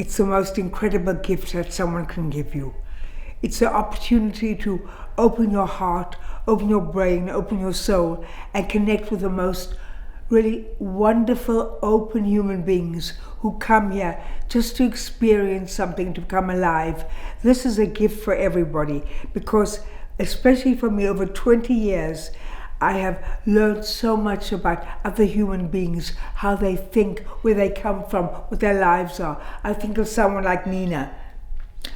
It's the most incredible gift that someone can give you. It's the opportunity to open your heart, open your brain, open your soul, and connect with the most really wonderful, open human beings who come here just to experience something, to come alive. This is a gift for everybody because, especially for me, over 20 years, I have learned so much about other human beings, how they think, where they come from, what their lives are. I think of someone like Nina,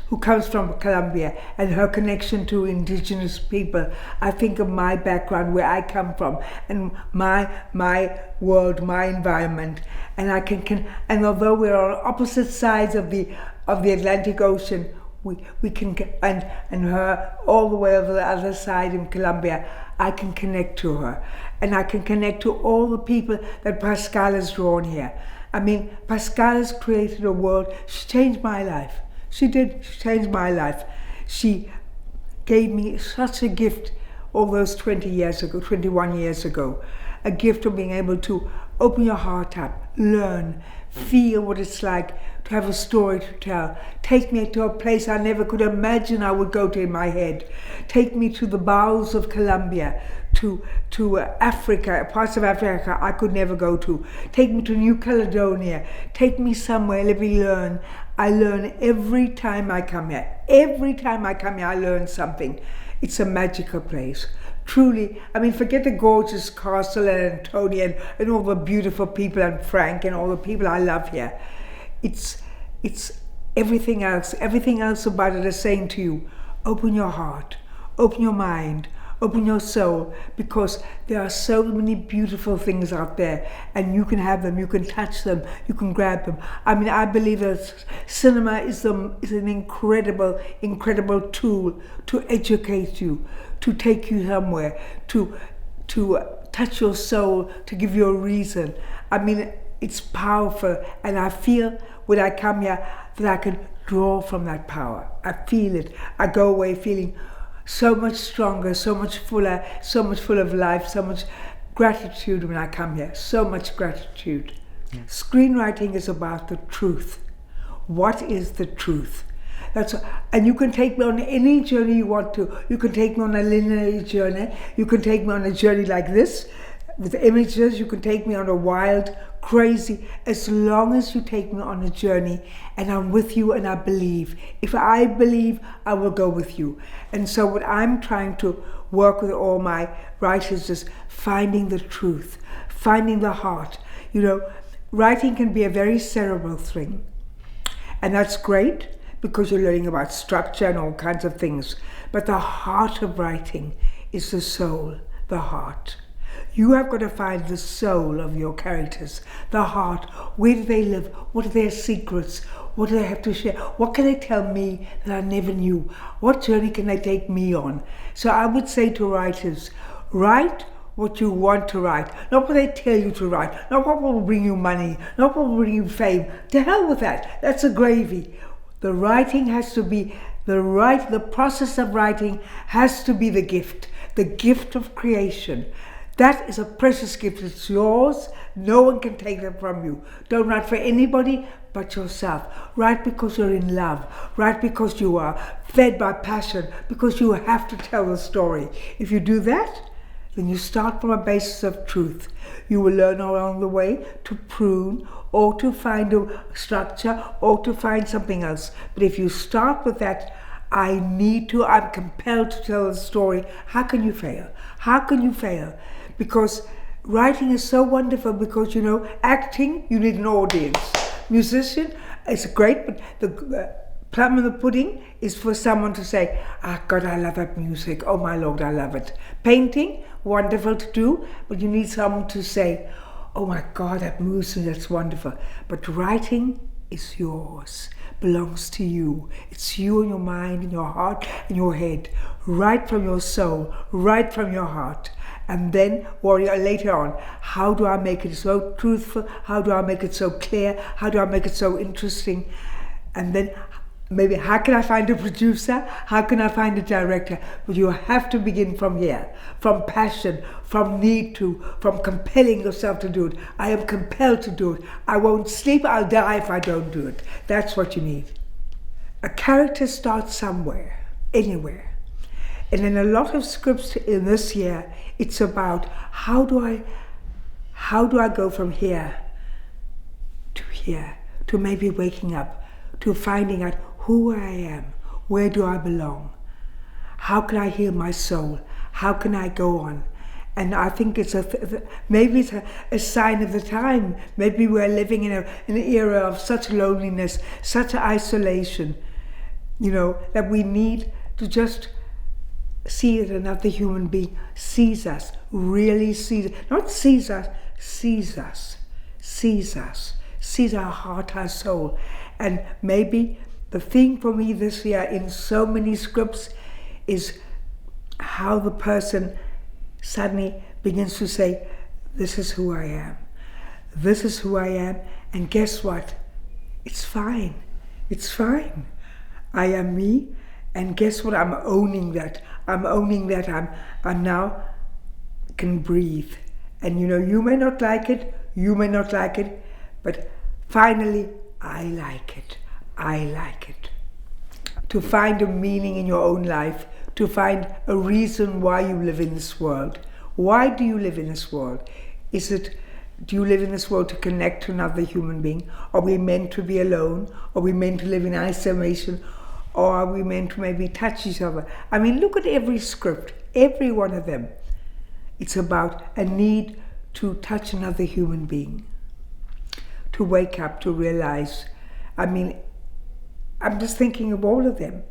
who comes from Colombia, and her connection to indigenous people. I think of my background, where I come from, and my world, my environment, and I can and although we're on opposite sides of the Atlantic Ocean, we can, and her all the way over the other side in Colombia, I can connect to her, and I can connect to all the people that Pascal has drawn here. I mean, Pascal has created a world. She changed my life. She did. She changed my life. She gave me such a gift all those 21 years ago, a gift of being able to open your heart up, learn, feel what it's like to have a story to tell. Take me to a place I never could imagine I would go to in my head. Take me to the bowels of Colombia, to Africa, parts of Africa I could never go to. Take me to New Caledonia. Take me somewhere, let me learn. I learn every time I come here. Every time I come here, I learn something. It's a magical place. Truly, I mean, forget the gorgeous castle and Antonia and all the beautiful people and Frank and all the people I love here. It's everything else. Everything else about it is saying to you, open your heart, open your mind, open your soul, because there are so many beautiful things out there, and you can have them, you can touch them, you can grab them. I mean, I believe that cinema is an incredible tool to educate you, to take you somewhere, to touch your soul, to give you a reason. I mean, it's powerful, and I feel when I come here that I can draw from that power. I feel it. I go away feeling so much stronger, so much fuller, so much full of life, so much gratitude when I come here, so much gratitude. Yeah. Screenwriting is about the truth. What is the truth? And you can take me on any journey you want to. You can take me on a linear journey. You can take me on a journey like this, with images. You can take me on a wild, crazy, as long as you take me on a journey and I'm with you and I believe. If I believe, I will go with you. And so what I'm trying to work with all my writers is finding the truth, finding the heart. You know, writing can be a very cerebral thing. And that's great because you're learning about structure and all kinds of things. But the heart of writing is the soul, the heart. You have got to find the soul of your characters, the heart. Where do they live? What are their secrets? What do they have to share? What can they tell me that I never knew? What journey can they take me on? So I would say to writers, write what you want to write, not what they tell you to write, not what will bring you money, not what will bring you fame. To hell with that. That's a gravy. The writing has to be the process of writing has to be the gift of creation. That is a precious gift. It's yours. No one can take it from you. Don't write for anybody but yourself. Write because you're in love. Write because you are fed by passion, because you have to tell the story. If you do that, then you start from a basis of truth. You will learn along the way to prune or to find a structure or to find something else. But if you start with that, I'm compelled to tell the story, how can you fail? How can you fail? Because writing is so wonderful, because, you know, acting, you need an audience. Musician, it's great, but the plum in the pudding is for someone to say, ah, God, I love that music. Oh, my Lord, I love it. Painting, wonderful to do, but you need someone to say, oh, my God, that moves me, that's wonderful. But writing is yours, belongs to you. It's you and your mind and your heart and your head. Write from your soul, write from your heart. And then worry later on, how do I make it so truthful? How do I make it so clear? How do I make it so interesting? And then maybe how can I find a producer? How can I find a director? But you have to begin from here, from passion, from need to, from compelling yourself to do it. I am compelled to do it. I won't sleep, I'll die if I don't do it. That's what you need. A character starts somewhere, anywhere. And in a lot of scripts in this year, it's about how do I go from here, to maybe waking up, to finding out who I am, where do I belong, how can I heal my soul, how can I go on. And I think it's maybe it's a sign of the time. Maybe we're living in an era of such loneliness, such isolation, that we need to just see that another human being sees us, really sees, not sees us, sees us, sees our heart, our soul. And maybe the thing for me this year in so many scripts is how the person suddenly begins to say, this is who I am. This is who I am, and guess what? It's fine. It's fine. I am me, and guess what? I'm owning that. I'm owning that I'm now can breathe. And you may not like it, but finally, I like it. I like it. To find a meaning in your own life, to find a reason why you live in this world. Why do you live in this world? Do you live in this world to connect to another human being? Are we meant to be alone? Are we meant to live in isolation? Or are we meant to maybe touch each other? I mean, look at every script, every one of them. It's about a need to touch another human being, to wake up, to realize. I mean, I'm just thinking of all of them.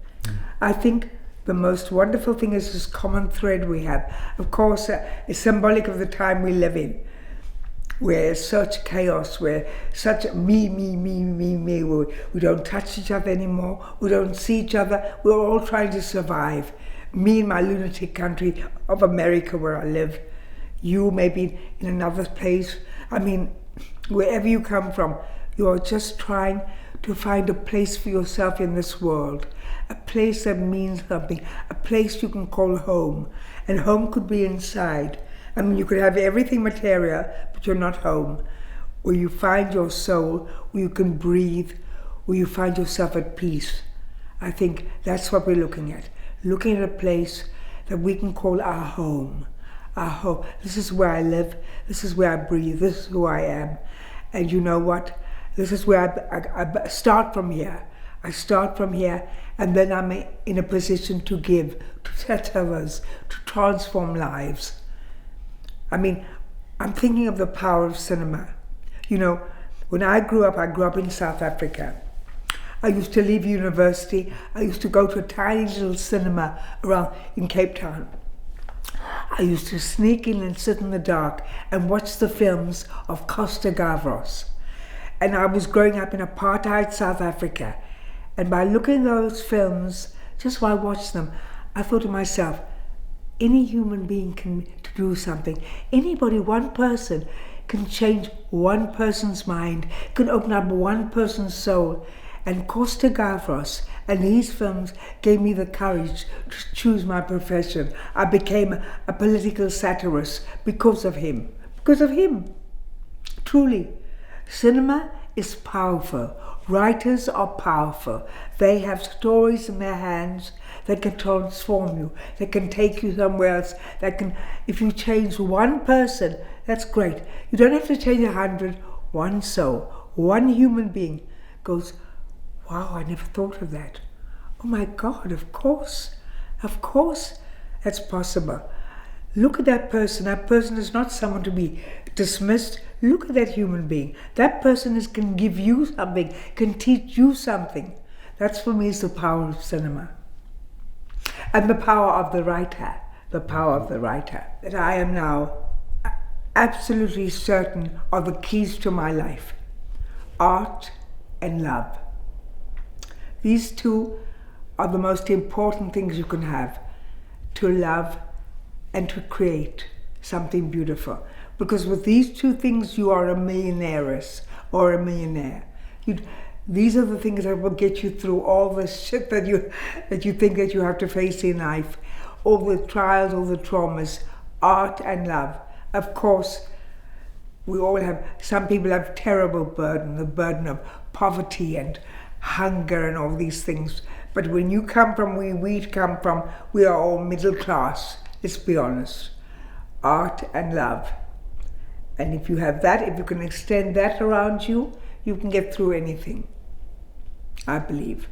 I think the most wonderful thing is this common thread we have. Of course, it's symbolic of the time we live in, where such chaos, where such me. We don't touch each other anymore. We don't see each other. We're all trying to survive. Me in my lunatic country of America where I live. You maybe in another place. I mean, wherever you come from, you're just trying to find a place for yourself in this world. A place that means something. A place you can call home. And home could be inside. I mean, you could have everything material, but you're not home. Where you find your soul, where you can breathe, where you find yourself at peace. I think that's what we're looking at. Looking at a place that we can call our home. Our home. This is where I live. This is where I breathe. This is who I am. And you know what? This is where I start from here. I start from here, and then I'm in a position to give, to touch others, to transform lives. I mean, I'm thinking of the power of cinema. When I grew up in South Africa. I used to leave university. I used to go to a tiny little cinema around in Cape Town. I used to sneak in and sit in the dark and watch the films of Costa Gavras. And I was growing up in apartheid South Africa. And by looking at those films, just while I watched them, I thought to myself, any human being can do something. Anybody, one person, can change one person's mind, can open up one person's soul. And Costa Gavras and these films gave me the courage to choose my profession. I became a political satirist because of him. Because of him. Truly. Cinema is powerful. Writers are powerful. They have stories in their hands that can transform you, that can take you somewhere else, that can, if you change one person, that's great. You don't have to change 100, one soul, one human being goes, wow, I never thought of that. Oh my God, of course that's possible. Look at that person. That person is not someone to be dismissed. Look at that human being. That person can give you something, can teach you something. That's for me is the power of cinema. And the power of the writer. That I am now absolutely certain are the keys to my life. Art and love. These two are the most important things you can have. To love and to create something beautiful. Because with these two things, you are a millionairess or a millionaire. These are the things that will get you through all the shit that you think that you have to face in life, all the trials, all the traumas. Art and love. Of course, we all have. Some people have terrible burden, the burden of poverty and hunger and all these things. But when you come from where we come from, we are all middle class. Let's be honest. Art and love. And if you have that, if you can extend that around you, you can get through anything. I believe.